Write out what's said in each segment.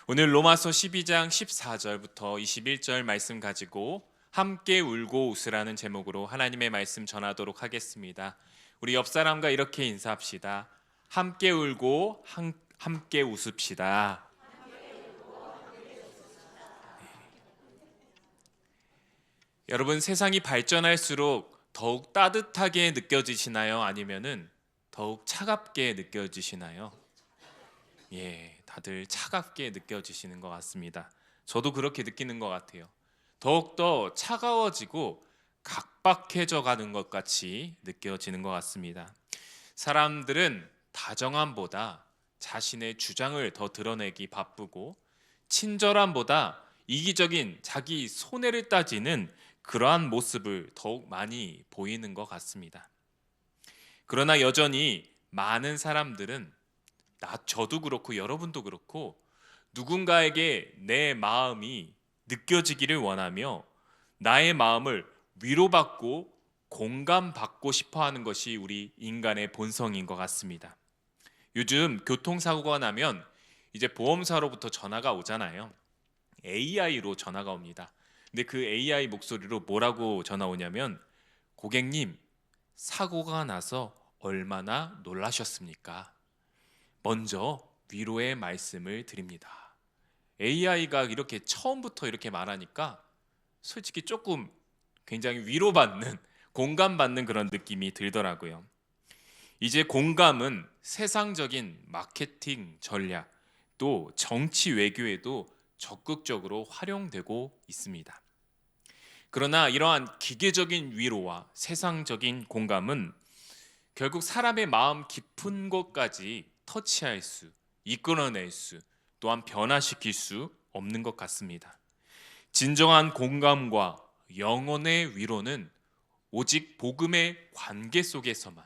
오늘 로마서 12장 14절부터 21절 말씀 가지고 함께 울고 웃으라는 제목으로 하나님의 말씀 전하도록 하겠습니다. 우리 옆 사람과 이렇게 인사합시다. 함께 울고 함께 웃읍시다. 여러분, 세상이 발전할수록 더욱 따뜻하게 느껴지시나요? 아니면은 더욱 차갑게 느껴지시나요? 다들 차갑게 느껴지시는 것 같습니다. 저도 그렇게 느끼는 것 같아요. 더욱더 차가워지고 각박해져 가는 것 같이 느껴지는 것 같습니다. 사람들은 다정함보다 자신의 주장을 더 드러내기 바쁘고, 친절함보다 이기적인 자기 손해를 따지는 그러한 모습을 더욱 많이 보이는 것 같습니다. 그러나 여전히 많은 사람들은, 저도 그렇고 여러분도 그렇고, 누군가에게 내 마음이 느껴지기를 원하며 나의 마음을 위로받고 공감받고 싶어 하는 것이 우리 인간의 본성인 것 같습니다. 요즘 교통사고가 나면 이제 보험사로부터 전화가 오잖아요. AI로 전화가 옵니다. 근데 그 AI 목소리로 뭐라고 전화 오냐면, 고객님, 사고가 나서 얼마나 놀라셨습니까? 먼저 위로의 말씀을 드립니다. AI가 이렇게 처음부터 이렇게 말하니까 솔직히 조금 굉장히 위로받는, 공감받는 그런 느낌이 들더라고요. 이제 공감은 세상적인 마케팅 전략, 또 정치 외교에도 적극적으로 활용되고 있습니다. 그러나 이러한 기계적인 위로와 세상적인 공감은 결국 사람의 마음 깊은 곳까지 터치할 수, 이끌어낼 수, 또한 변화시킬 수 없는 것 같습니다. 진정한 공감과 영혼의 위로는 오직 복음의 관계 속에서만,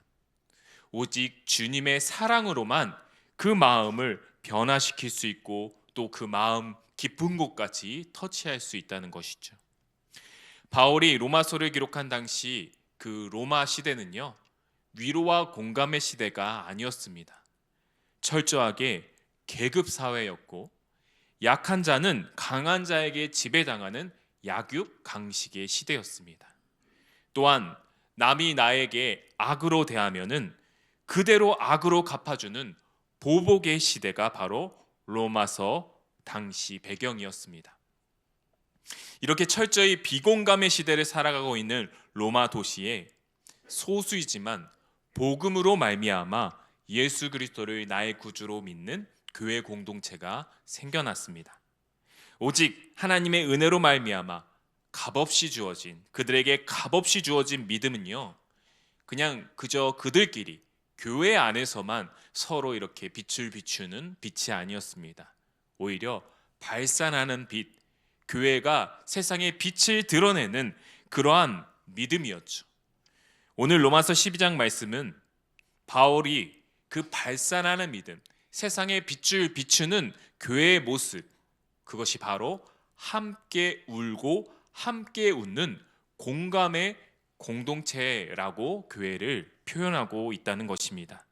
오직 주님의 사랑으로만 그 마음을 변화시킬 수 있고, 또 그 마음 깊은 곳까지 터치할 수 있다는 것이죠. 바울이 로마서를 기록한 당시 그 로마 시대는요, 위로와 공감의 시대가 아니었습니다. 철저하게 계급 사회였고, 약한 자는 강한 자에게 지배당하는 약육 강식의 시대였습니다. 또한 남이 나에게 악으로 대하면은 그대로 악으로 갚아주는 보복의 시대가 바로 로마서 당시 배경이었습니다. 이렇게 철저히 비공감의 시대를 살아가고 있는 로마 도시에 소수이지만 복음으로 말미암아 예수 그리스도를 나의 구주로 믿는 교회 공동체가 생겨났습니다. 오직 하나님의 은혜로 말미암아 그들에게 값없이 주어진 믿음은요, 그냥 그저 그들끼리 교회 안에서만 서로 이렇게 빛을 비추는 빛이 아니었습니다. 오히려 발산하는 빛, 교회가 세상에 빛을 드러내는 그러한 믿음이었죠. 오늘 로마서 12장 말씀은 바울이 그 발산하는 믿음, 세상에 빛을 비추는 교회의 모습, 그것이 바로 함께 울고 함께 웃는 공감의 공동체라고 교회를 표현하고 있다는 것입니다.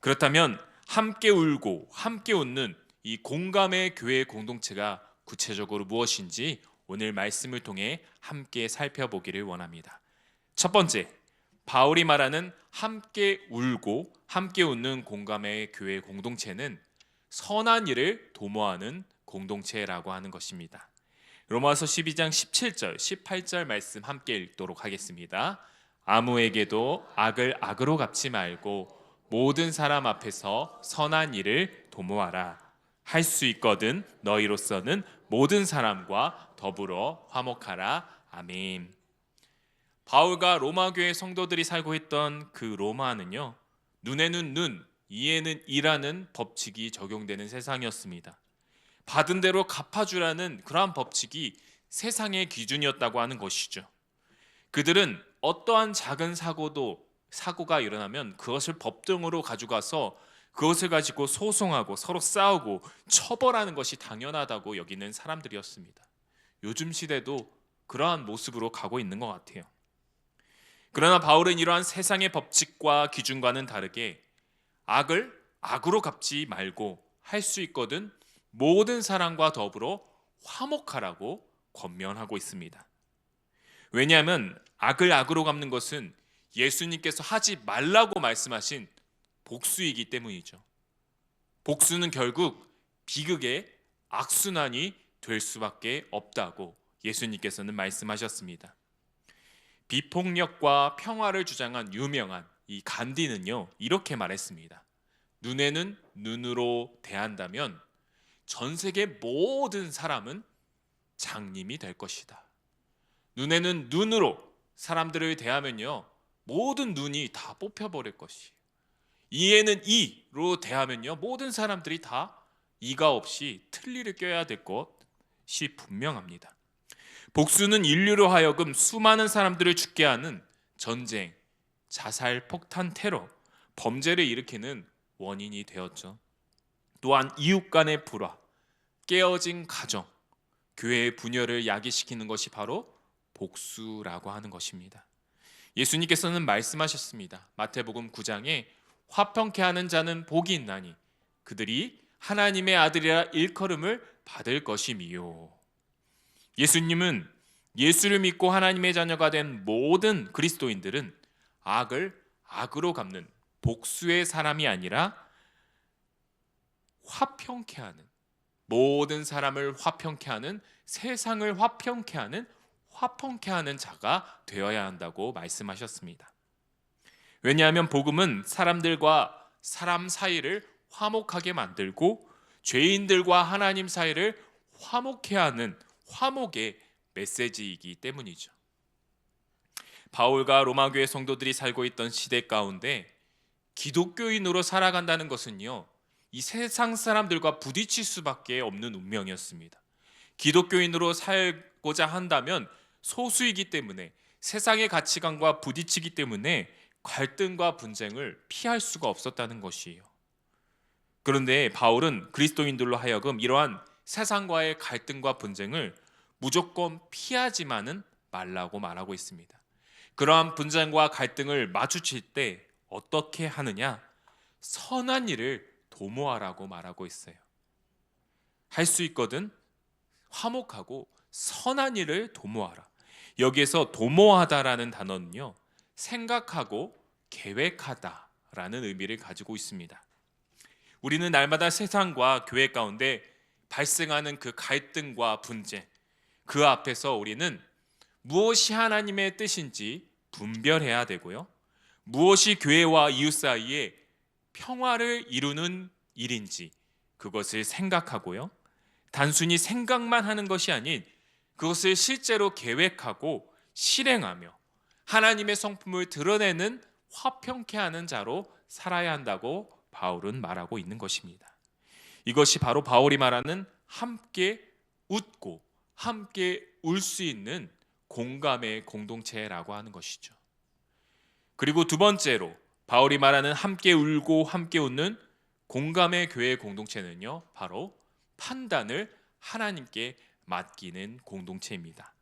그렇다면 함께 울고 함께 웃는 이 공감의 교회 공동체가 구체적으로 무엇인지 오늘 말씀을 통해 함께 살펴보기를 원합니다. 첫 번째, 바울이 말하는 함께 울고 함께 웃는 공감의 교회 공동체는 선한 일을 도모하는 공동체라고 하는 것입니다. 로마서 12장 17절, 18절 말씀 함께 읽도록 하겠습니다. 아무에게도 악을 악으로 갚지 말고 모든 사람 앞에서 선한 일을 도모하라. 할 수 있거든 너희로서는 모든 사람과 더불어 화목하라. 아멘. 바울과 로마 교회 성도들이 살고 있던 그 로마는요, 눈에는 눈, 이에는 이라는 법칙이 적용되는 세상이었습니다. 받은 대로 갚아주라는 그러한 법칙이 세상의 기준이었다고 하는 것이죠. 그들은 어떠한 작은 사고가 일어나면 그것을 법정으로 가져가서 그것을 가지고 소송하고 서로 싸우고 처벌하는 것이 당연하다고 여기는 사람들이었습니다. 요즘 시대도 그러한 모습으로 가고 있는 것 같아요. 그러나 바울은 이러한 세상의 법칙과 기준과는 다르게 악을 악으로 갚지 말고 할 수 있거든 모든 사람과 더불어 화목하라고 권면하고 있습니다. 왜냐하면 악을 악으로 갚는 것은 예수님께서 하지 말라고 말씀하신 복수이기 때문이죠. 복수는 결국 비극의 악순환이 될 수밖에 없다고 예수님께서는 말씀하셨습니다. 비폭력과 평화를 주장한 유명한 이 간디는요, 이렇게 말했습니다. 눈에는 눈으로 대한다면 전 세계 모든 사람은 장님이 될 것이다. 눈에는 눈으로 사람들을 대하면요, 모든 눈이 다 뽑혀버릴 것이에요. 이에는 이로 대하면요, 모든 사람들이 다 이가 없이 틀니를 껴야 될 것이 분명합니다. 복수는 인류로 하여금 수많은 사람들을 죽게 하는 전쟁, 자살, 폭탄, 테러, 범죄를 일으키는 원인이 되었죠. 또한 이웃 간의 불화, 깨어진 가정, 교회의 분열을 야기시키는 것이 바로 복수라고 하는 것입니다. 예수님께서는 말씀하셨습니다. 마태복음 9장에 화평케 하는 자는 복이 있나니 그들이 하나님의 아들이라 일컬음을 받을 것이미요. 예수님은 예수를 믿고 하나님의 자녀가 된 모든 그리스도인들은 악을 악으로 갚는 복수의 사람이 아니라 화평케 하는, 모든 사람을 화평케 하는, 세상을 화평케 하는 자가 되어야 한다고 말씀하셨습니다. 왜냐하면 복음은 사람들과 사람 사이를 화목하게 만들고 죄인들과 하나님 사이를 화목케 하는 화목의 메시지이기 때문이죠. 바울과 로마 교회 성도들이 살고 있던 시대 가운데 기독교인으로 살아간다는 것은요, 이 세상 사람들과 부딪힐 수밖에 없는 운명이었습니다. 기독교인으로 살고자 한다면 소수이기 때문에 세상의 가치관과 부딪히기 때문에 갈등과 분쟁을 피할 수가 없었다는 것이에요. 그런데 바울은 그리스도인들로 하여금 이러한 세상과의 갈등과 분쟁을 무조건 피하지만은 말라고 말하고 있습니다. 그러한 분쟁과 갈등을 마주칠 때 어떻게 하느냐? 선한 일을 도모하라고 말하고 있어요. 할 수 있거든 화목하고 선한 일을 도모하라. 여기에서 도모하다라는 단어는요, 생각하고 계획하다라는 의미를 가지고 있습니다. 우리는 날마다 세상과 교회 가운데 발생하는 그 갈등과 분쟁, 그 앞에서 우리는 무엇이 하나님의 뜻인지 분별해야 되고요, 무엇이 교회와 이웃 사이에 평화를 이루는 일인지 그것을 생각하고요, 단순히 생각만 하는 것이 아닌 그것을 실제로 계획하고 실행하며 하나님의 성품을 드러내는 화평케 하는 자로 살아야 한다고 바울은 말하고 있는 것입니다. 이것이 바로 바울이 말하는 함께 웃고 함께 울 수 있는 공감의 공동체라고 하는 것이죠. 그리고 두 번째로 바울이 말하는 함께 울고 함께 웃는 공감의 교회 공동체는요, 바로 판단을 하나님께 맡기는 공동체입니다.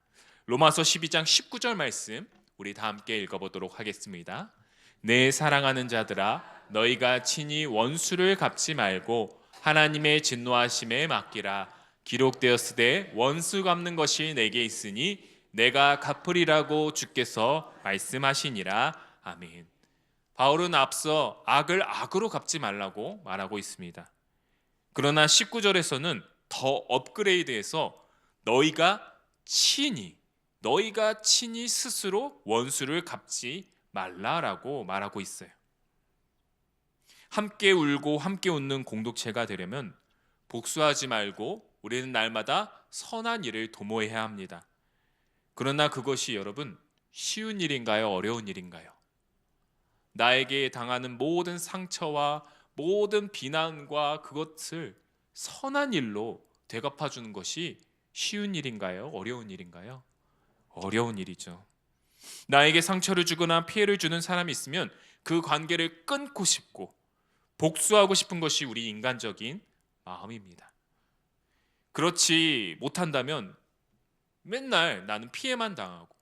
로마서 12장 19절 말씀 우리 다 함께 읽어보도록 하겠습니다. 내 사랑하는 자들아, 너희가 친히 원수를 갚지 말고 하나님의 진노하심에 맡기라. 기록되었으되 원수 갚는 것이 내게 있으니 내가 갚으리라고 주께서 말씀하시니라. 아멘. 바울은 앞서 악을 악으로 갚지 말라고 말하고 있습니다. 그러나 19절에서는 더 업그레이드해서 너희가 친히 스스로 원수를 갚지 말라라고 말하고 있어요. 함께 울고 함께 웃는 공동체가 되려면 복수하지 말고 우리는 날마다 선한 일을 도모해야 합니다. 그러나 그것이 여러분 쉬운 일인가요? 어려운 일인가요? 나에게 당하는 모든 상처와 모든 비난과 그것을 선한 일로 되갚아 주는 것이 쉬운 일인가요? 어려운 일인가요? 어려운 일이죠. 나에게 상처를 주거나 피해를 주는 사람이 있으면 그 관계를 끊고 싶고 복수하고 싶은 것이 우리 인간적인 마음입니다. 그렇지 못한다면 맨날 나는 피해만 당하고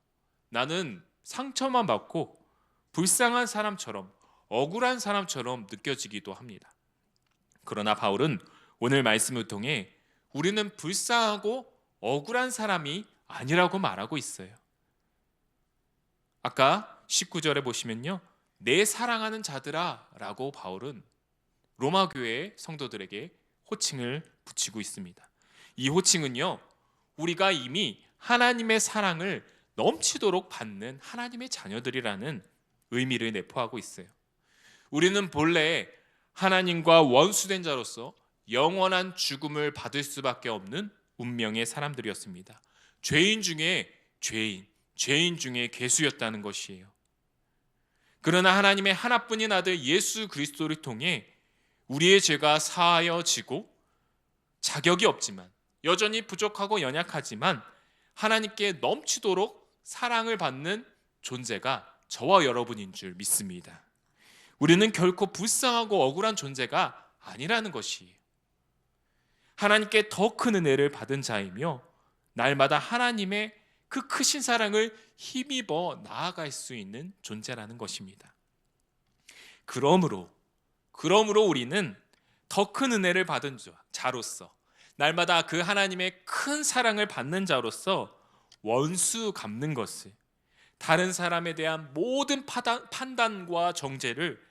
나는 상처만 받고 불쌍한 사람처럼 억울한 사람처럼 느껴지기도 합니다. 그러나 바울은 오늘 말씀을 통해 우리는 불쌍하고 억울한 사람이 아니라고 말하고 있어요. 아까 19절에 보시면요, 내 사랑하는 자들아 라고 바울은 로마 교회 성도들에게 호칭을 붙이고 있습니다. 이 호칭은요, 우리가 이미 하나님의 사랑을 넘치도록 받는 하나님의 자녀들이라는 의미를 내포하고 있어요. 우리는 본래 하나님과 원수된 자로서 영원한 죽음을 받을 수밖에 없는 운명의 사람들이었습니다. 죄인 중에 죄인 중에 괴수였다는 것이에요. 그러나 하나님의 하나뿐인 아들 예수 그리스도를 통해 우리의 죄가 사하여지고 자격이 없지만, 여전히 부족하고 연약하지만 하나님께 넘치도록 사랑을 받는 존재가 저와 여러분인 줄 믿습니다. 우리는 결코 불쌍하고 억울한 존재가 아니라는 것이에요. 하나님께 더 큰 은혜를 받은 자이며 날마다 하나님의 그 크신 사랑을 힘입어 나아갈 수 있는 존재라는 것입니다. 그러므로 우리는 더 큰 은혜를 받은 자로서, 날마다 그 하나님의 큰 사랑을 받는 자로서 원수 갚는 것을, 다른 사람에 대한 모든 판단과 정죄를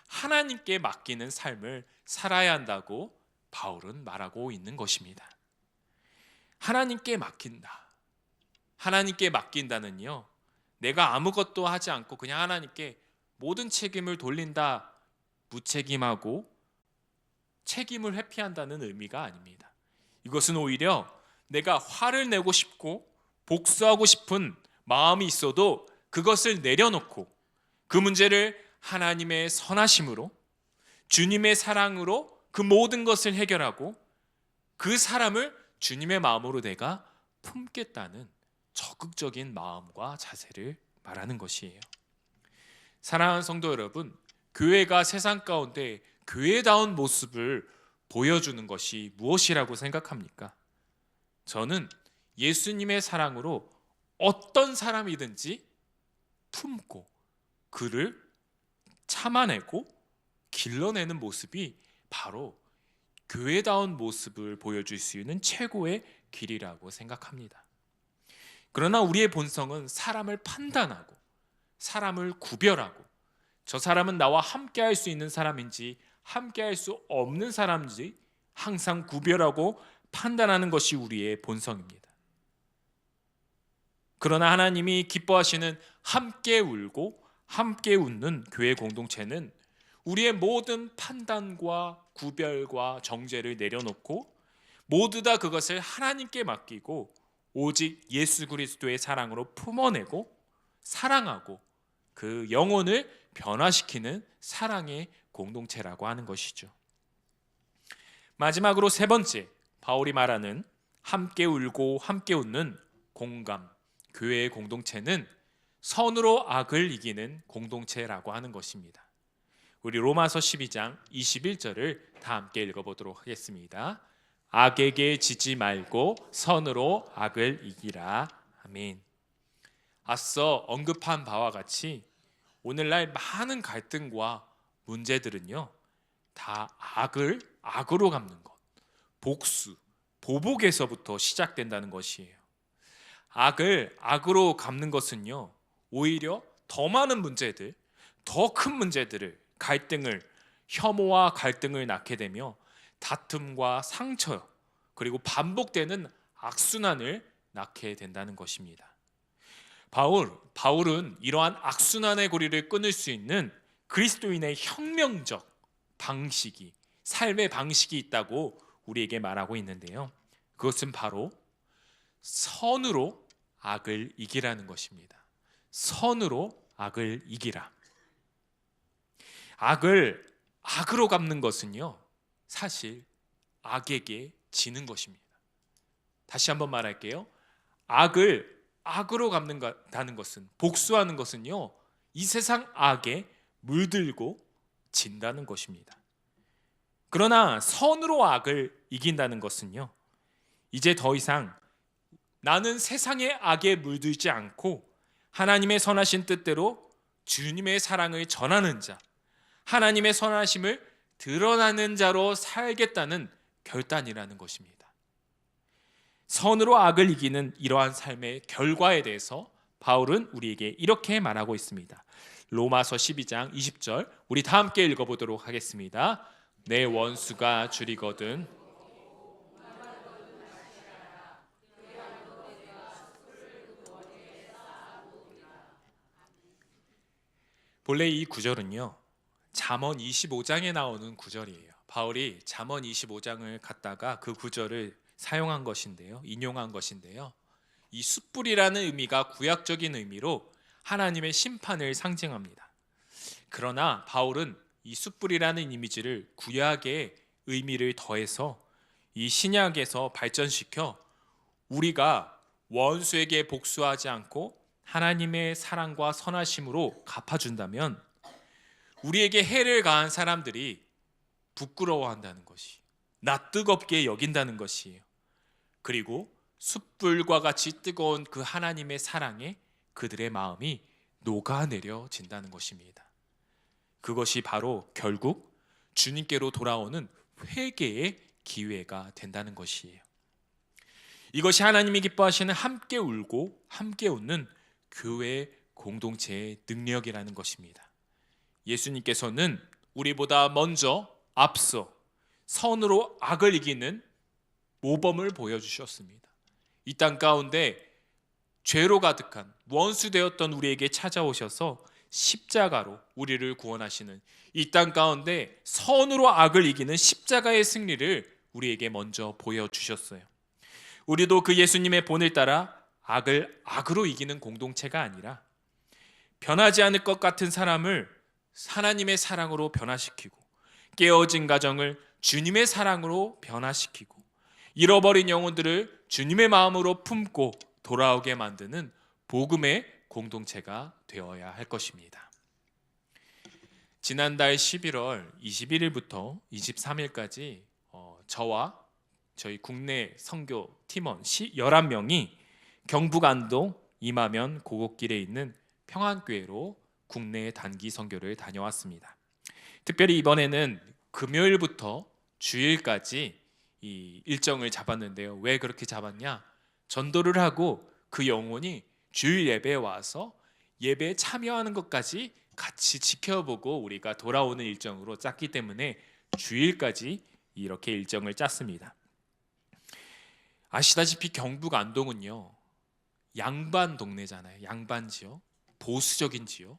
하나님께 맡기는 삶을 살아야 한다고 바울은 말하고 있는 것입니다. 하나님께 맡긴다. 하나님께 맡긴다는요, 내가 아무것도 하지 않고 그냥 하나님께 모든 책임을 돌린다, 무책임하고 책임을 회피한다는 의미가 아닙니다. 이것은 오히려 내가 화를 내고 싶고 복수하고 싶은 마음이 있어도 그것을 내려놓고 그 문제를 하나님의 선하심으로, 주님의 사랑으로 그 모든 것을 해결하고 그 사람을 주님의 마음으로 내가 품겠다는 적극적인 마음과 자세를 말하는 것이에요. 사랑하는 성도 여러분, 교회가 세상 가운데 교회다운 모습을 보여주는 것이 무엇이라고 생각합니까? 저는 예수님의 사랑으로 어떤 사람이든지 품고 그를 참아내고 길러내는 모습이 바로 교회다운 모습을 보여줄 수 있는 최고의 길이라고 생각합니다. 그러나 우리의 본성은 사람을 판단하고 사람을 구별하고 저 사람은 나와 함께 할 수 있는 사람인지 함께 할 수 없는 사람인지 항상 구별하고 판단하는 것이 우리의 본성입니다. 그러나 하나님이 기뻐하시는 함께 울고 함께 웃는 교회 공동체는 우리의 모든 판단과 구별과 정죄를 내려놓고 모두 다 그것을 하나님께 맡기고 오직 예수 그리스도의 사랑으로 품어내고 사랑하고 그 영혼을 변화시키는 사랑의 공동체라고 하는 것이죠. 마지막으로 세 번째, 바울이 말하는 함께 울고 함께 웃는 공감, 교회의 공동체는 선으로 악을 이기는 공동체라고 하는 것입니다. 우리 로마서 12장 21절을 다 함께 읽어보도록 하겠습니다. 악에게 지지 말고 선으로 악을 이기라. 아멘. 앞서 언급한 바와 같이 오늘날 많은 갈등과 문제들은요, 다 악으로 갚는 것, 복수, 보복에서부터 시작된다는 것이에요. 악을 악으로 갚는 것은요, 오히려 더 많은 문제들, 더 큰 문제들을, 갈등을, 혐오와 갈등을 낳게 되며 다툼과 상처, 그리고 반복되는 악순환을 낳게 된다는 것입니다. 바울은 이러한 악순환의 고리를 끊을 수 있는 그리스도인의 혁명적 방식이, 삶의 방식이 있다고 우리에게 말하고 있는데요, 그것은 바로 선으로 악을 이기라는 것입니다. 선으로 악을 이기라. 악을 악으로 갚는 것은요, 사실 악에게 지는 것입니다. 다시 한번 말할게요. 악을 악으로 갚는다는 것은, 복수하는 것은요, 이 세상 악에 물들고 진다는 것입니다. 그러나 선으로 악을 이긴다는 것은요, 이제 더 이상 나는 세상의 악에 물들지 않고 하나님의 선하신 뜻대로 주님의 사랑을 전하는 자, 하나님의 선하심을 드러나는 자로 살겠다는 결단이라는 것입니다. 선으로 악을 이기는 이러한 삶의 결과에 대해서 바울은 우리에게 이렇게 말하고 있습니다. 로마서 12장 20절, 우리 다 함께 읽어보도록 하겠습니다. 내 원수가 줄이거든 본래 이 구절은요, 잠언 25장에 나오는 구절이에요. 바울이 잠언 25장을 갖다가 그 구절을 사용한 것인데요, 인용한 것인데요, 이 숯불이라는 의미가 구약적인 의미로 하나님의 심판을 상징합니다. 그러나 바울은 이 숯불이라는 이미지를 구약의 의미를 더해서 이 신약에서 발전시켜 우리가 원수에게 복수하지 않고 하나님의 사랑과 선하심으로 갚아준다면 우리에게 해를 가한 사람들이 부끄러워한다는 것이, 낯뜨겁게 여긴다는 것이에요. 그리고 숯불과 같이 뜨거운 그 하나님의 사랑에 그들의 마음이 녹아내려진다는 것입니다. 그것이 바로 결국 주님께로 돌아오는 회개의 기회가 된다는 것이에요. 이것이 하나님이 기뻐하시는 함께 울고 함께 웃는 교회 공동체의 능력이라는 것입니다. 예수님께서는 우리보다 먼저 앞서 선으로 악을 이기는 모범을 보여주셨습니다. 이 땅 가운데 죄로 가득한 원수 되었던 우리에게 찾아오셔서 십자가로 우리를 구원하시는, 이 땅 가운데 선으로 악을 이기는 십자가의 승리를 우리에게 먼저 보여주셨어요. 우리도 그 예수님의 본을 따라 악을 악으로 이기는 공동체가 아니라 변하지 않을 것 같은 사람을 하나님의 사랑으로 변화시키고, 깨어진 가정을 주님의 사랑으로 변화시키고, 잃어버린 영혼들을 주님의 마음으로 품고 돌아오게 만드는 복음의 공동체가 되어야 할 것입니다. 지난달 11월 21일부터 23일까지 저와 저희 국내 선교 팀원 11명이 경북 안동 이마면 고곡길에 있는 평안교회로 국내 단기 선교를 다녀왔습니다. 특별히 이번에는 금요일부터 주일까지 이 일정을 잡았는데요. 왜 그렇게 잡았냐? 전도를 하고 그 영혼이 주일 예배에 와서 예배에 참여하는 것까지 같이 지켜보고 우리가 돌아오는 일정으로 짰기 때문에 주일까지 이렇게 일정을 짰습니다. 아시다시피 경북 안동은요, 양반 동네잖아요. 양반 지역, 보수적인 지역.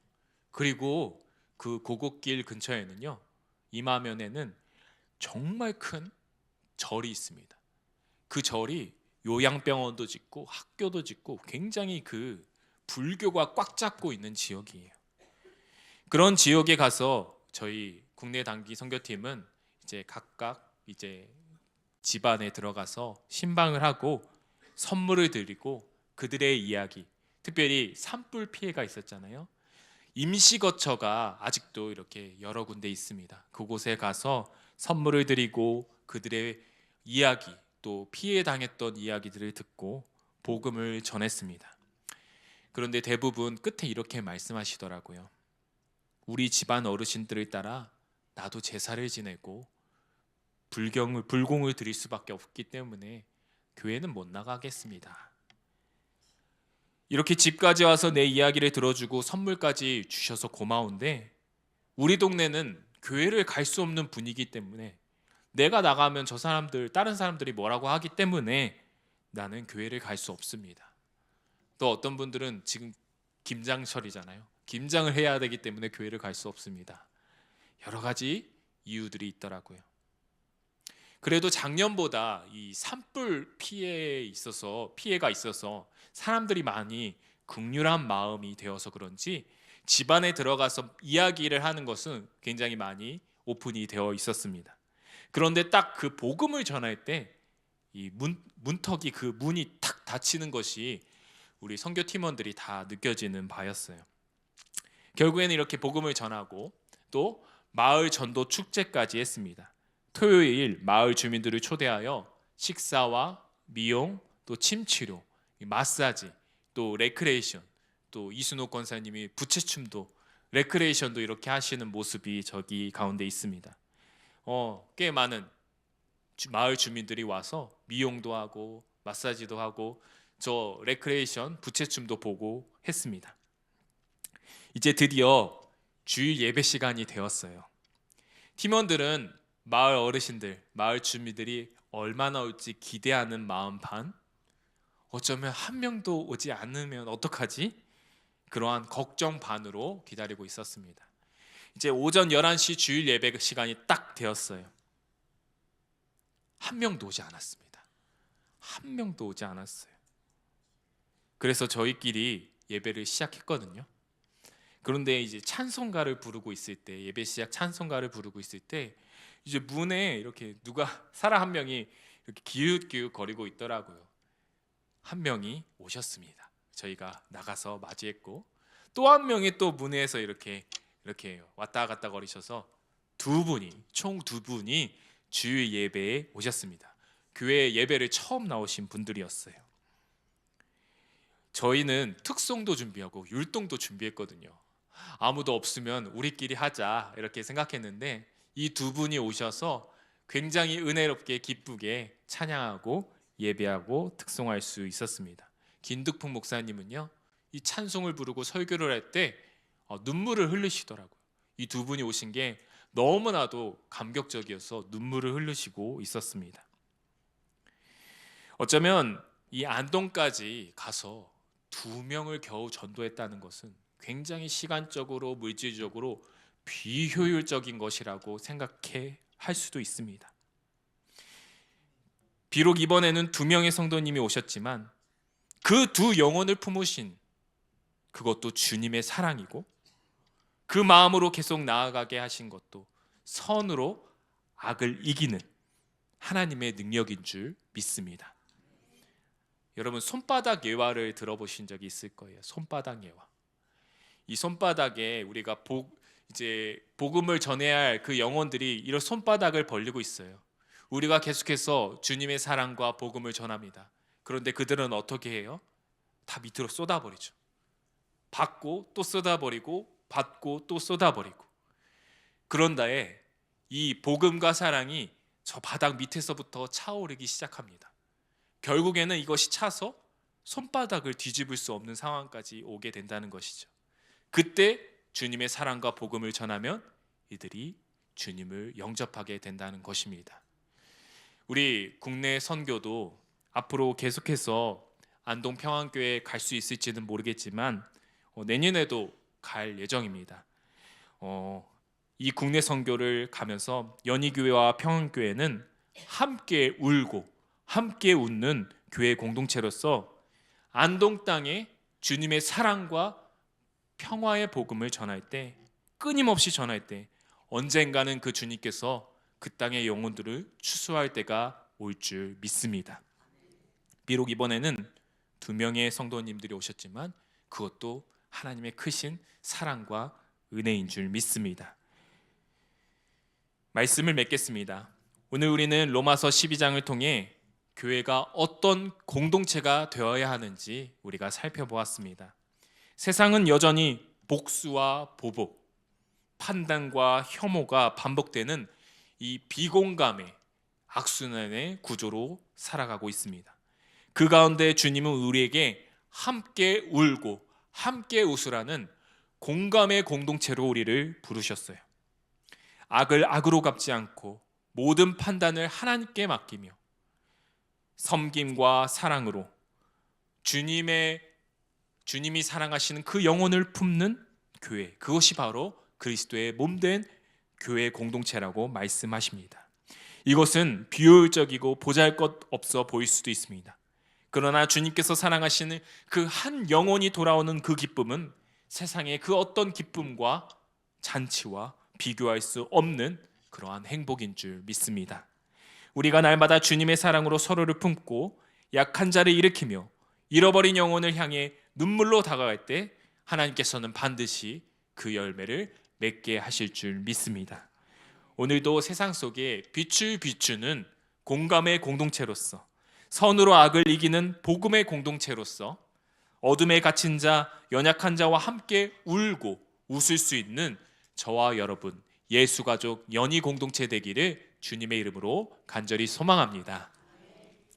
그리고 그 고곡길 근처에는요, 이마면에는 정말 큰 절이 있습니다. 그 절이 요양병원도 짓고 학교도 짓고 굉장히 그 불교가 꽉 잡고 있는 지역이에요. 그런 지역에 가서 저희 국내 단기 선교팀은 이제 각각 이제 집안에 들어가서 신방을 하고 선물을 드리고 그들의 이야기, 특별히 산불 피해가 있었잖아요. 임시거처가 아직도 이렇게 여러 군데 있습니다. 그곳에 가서 선물을 드리고 그들의 이야기, 또 피해 당했던 이야기들을 듣고 복음을 전했습니다. 그런데 대부분 끝에 이렇게 말씀하시더라고요. 우리 집안 어르신들을 따라 나도 제사를 지내고 불공을 드릴 수밖에 없기 때문에 교회는 못 나가겠습니다. 이렇게 집까지 와서 내 이야기를 들어주고 선물까지 주셔서 고마운데 우리 동네는 교회를 갈 수 없는 분위기 때문에 내가 나가면 저 사람들, 다른 사람들이 뭐라고 하기 때문에 나는 교회를 갈 수 없습니다. 또 어떤 분들은 지금 김장철이잖아요. 김장을 해야 되기 때문에 교회를 갈 수 없습니다. 여러 가지 이유들이 있더라고요. 그래도 작년보다 이 산불 피해가 있어서 사람들이 많이 긍휼한 마음이 되어서 그런지 집안에 들어가서 이야기를 하는 것은 굉장히 많이 오픈이 되어 있었습니다. 그런데 딱 그 복음을 전할 때 이 문턱이, 그 문이 탁 닫히는 것이 우리 선교 팀원들이 다 느껴지는 바였어요. 결국에는 이렇게 복음을 전하고 또 마을 전도 축제까지 했습니다. 토요일 마을 주민들을 초대하여 식사와 미용, 또 침치료, 마사지, 또 레크레이션, 또 이순옥 권사님이 부채춤도, 레크레이션도 이렇게 하시는 모습이 저기 가운데 있습니다. 꽤 많은 마을 주민들이 와서 미용도 하고 마사지도 하고 저 레크레이션 부채춤도 보고 했습니다. 이제 드디어 주일 예배 시간이 되었어요. 팀원들은 마을 어르신들, 마을 주민들이 얼마나 올지 기대하는 마음 반, 어쩌면 한 명도 오지 않으면 어떡하지? 그러한 걱정 반으로 기다리고 있었습니다. 이제 오전 11시 주일 예배 시간이 딱 되었어요. 한 명도 오지 않았습니다. 한 명도 오지 않았어요. 그래서 저희끼리 예배를 시작했거든요. 그런데 이제 찬송가를 부르고 있을 때, 예배 시작 찬송가를 부르고 있을 때 이제 문에 이렇게 사람 한 명이 이렇게 기웃기웃 거리고 있더라고요. 한 명이 오셨습니다. 저희가 나가서 맞이했고, 또 한 명이 또 문에서 이렇게 왔다 갔다 거리셔서 총 두 분이 주일 예배에 오셨습니다. 교회 예배를 처음 나오신 분들이었어요. 저희는 특송도 준비하고 율동도 준비했거든요. 아무도 없으면 우리끼리 하자 이렇게 생각했는데 이 두 분이 오셔서 굉장히 은혜롭게 기쁘게 찬양하고 예배하고 특송할 수 있었습니다. 김득풍 목사님은요, 이 찬송을 부르고 설교를 할 때 눈물을 흘리시더라고요. 이 두 분이 오신 게 너무나도 감격적이어서 눈물을 흘리시고 있었습니다. 어쩌면 이 안동까지 가서 2명을 겨우 전도했다는 것은 굉장히 시간적으로 물질적으로 비효율적인 것이라고 생각해 할 수도 있습니다. 비록 이번에는 2명의 성도님이 오셨지만 그 두 영혼을 품으신 그것도 주님의 사랑이고, 그 마음으로 계속 나아가게 하신 것도 선으로 악을 이기는 하나님의 능력인 줄 믿습니다. 여러분, 손바닥 예화를 들어보신 적이 있을 거예요. 손바닥 예화. 이 손바닥에 우리가 복음을 전해야 할 그 영혼들이 이런 손바닥을 벌리고 있어요. 우리가 계속해서 주님의 사랑과 복음을 전합니다. 그런데 그들은 어떻게 해요? 다 밑으로 쏟아버리죠. 받고 또 쏟아버리고, 받고 또 쏟아버리고. 그런 다에 이 복음과 사랑이 저 바닥 밑에서부터 차오르기 시작합니다. 결국에는 이것이 차서 손바닥을 뒤집을 수 없는 상황까지 오게 된다는 것이죠. 그때 주님의 사랑과 복음을 전하면 이들이 주님을 영접하게 된다는 것입니다. 우리 국내 선교도 앞으로 계속해서 안동평안교회에 갈 수 있을지는 모르겠지만 내년에도 갈 예정입니다. 이 국내 선교를 가면서 연희교회와 평안교회는 함께 울고 함께 웃는 교회 공동체로서 안동 땅에 주님의 사랑과 평화의 복음을 전할 때, 끊임없이 전할 때 언젠가는 그 주님께서 그 땅의 영혼들을 추수할 때가 올 줄 믿습니다. 비록 이번에는 2명의 성도님들이 오셨지만 그것도 하나님의 크신 사랑과 은혜인 줄 믿습니다. 말씀을 맺겠습니다. 오늘 우리는 로마서 12장을 통해 교회가 어떤 공동체가 되어야 하는지 우리가 살펴보았습니다. 세상은 여전히 복수와 보복, 판단과 혐오가 반복되는 이 비공감의 악순환의 구조로 살아가고 있습니다. 그 가운데 주님은 우리에게 함께 울고 함께 웃으라는 공감의 공동체로 우리를 부르셨어요. 악을 악으로 갚지 않고 모든 판단을 하나님께 맡기며 섬김과 사랑으로 주님이 사랑하시는 그 영혼을 품는 교회, 그것이 바로 그리스도의 몸된 교회 공동체라고 말씀하십니다. 이것은 비효율적이고 보잘것없어 보일 수도 있습니다. 그러나 주님께서 사랑하시는 그 한 영혼이 돌아오는 그 기쁨은 세상의 그 어떤 기쁨과 잔치와 비교할 수 없는 그러한 행복인 줄 믿습니다. 우리가 날마다 주님의 사랑으로 서로를 품고 약한 자를 일으키며 잃어버린 영혼을 향해 눈물로 다가갈 때 하나님께서는 반드시 그 열매를 맺게 하실 줄 믿습니다. 오늘도 세상 속에 빛을 비추는 공감의 공동체로서, 선으로 악을 이기는 복음의 공동체로서 어둠에 갇힌 자, 연약한 자와 함께 울고 웃을 수 있는 저와 여러분 예수가족 연희 공동체 되기를 주님의 이름으로 간절히 소망합니다.